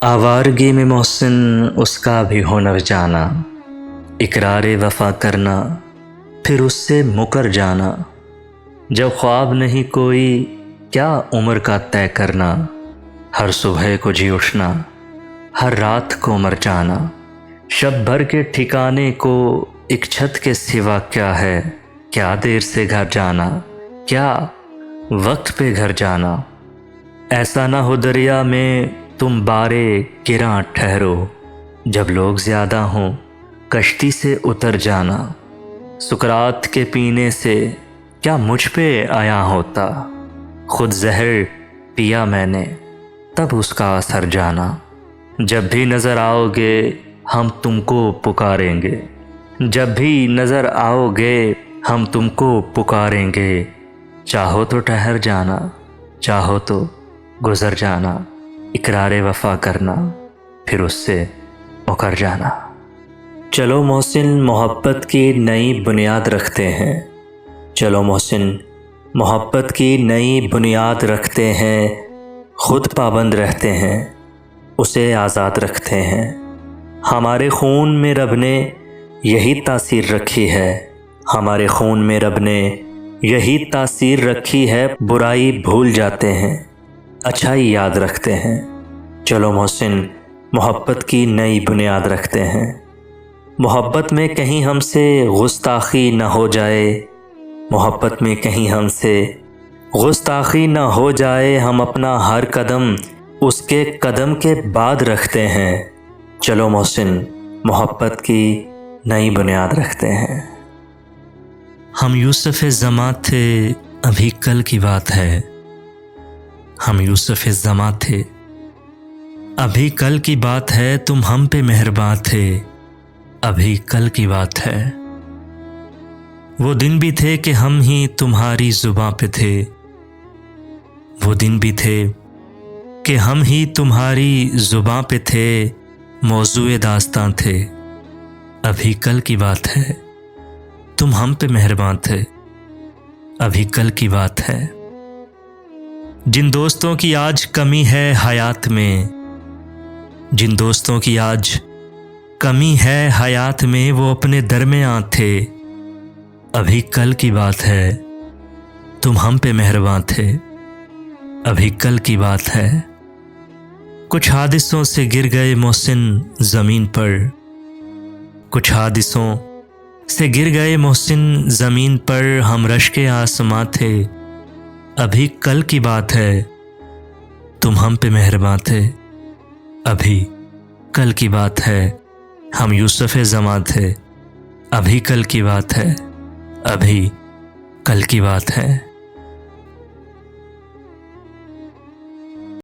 आवारगी में मोहसिन उसका भी हुनर जाना, इकरारे वफ़ा करना फिर उससे मुकर जाना। जब ख्वाब नहीं कोई क्या उम्र का तय करना, हर सुबह को जी उठना हर रात को मर जाना। शब भर के ठिकाने को एक छत के सिवा क्या है, क्या देर से घर जाना, क्या वक्त पे घर जाना। ऐसा ना हो दरिया में तुम बारे गिरां ठहरो, जब लोग ज़्यादा हों कश्ती से उतर जाना। सुकरात के पीने से क्या मुझ पे आया होता, खुद जहर पिया मैंने तब उसका असर जाना। जब भी नज़र आओगे हम तुमको पुकारेंगे, जब भी नज़र आओगे हम तुमको पुकारेंगे। चाहो तो ठहर जाना, चाहो तो गुज़र जाना, इकरारे वफ़ा करना फिर उससे मुकर जाना। चलो मोहसिन मोहब्बत की नई बुनियाद रखते हैं, चलो मोहसिन मोहब्बत की नई बुनियाद रखते हैं। खुद पाबंद रहते हैं, उसे आज़ाद रखते हैं। हमारे खून में रब ने यही तासीर रखी है, हमारे खून में रब ने यही तासीर रखी है। बुराई भूल जाते हैं, अच्छाई याद रखते हैं। चलो मोहसिन मोहब्बत की नई बुनियाद रखते हैं। मोहब्बत में कहीं हमसे गुस्ताखी न हो जाए, मोहब्बत में कहीं हमसे गुस्ताखी न हो जाए। हम अपना हर कदम उसके कदम के बाद रखते हैं। चलो मोहसिन मोहब्बत की नई बुनियाद रखते हैं। हम यूसुफ़ ज़मा थे अभी कल की बात है, हम यूसुफ़ ज़मा थे अभी कल की बात है। तुम हम पे मेहरबान थे अभी कल की बात है। वो दिन भी थे कि हम ही तुम्हारी ज़ुबां पे थे, वो दिन भी थे कि हम ही तुम्हारी ज़ुबां पे थे। मौज़ूए दास्तां थे अभी कल की बात है। तुम हम पे मेहरबान थे अभी कल की बात है। जिन दोस्तों की आज कमी है हयात में, जिन दोस्तों की आज कमी है हयात में, वो अपने दरमियां थे अभी कल की बात है। तुम हम पे मेहरबान थे अभी कल की बात है। कुछ हादिसों से गिर गए मोहसिन ज़मीन पर, कुछ हादिसों से गिर गए मोहसिन ज़मीन पर। हम रश्के आसमां थे अभी कल की बात है। तुम हम पे मेहरबान थे अभी कल की बात है। हम यूसुफ़ ज़मा थे अभी कल की बात है, अभी कल की बात है।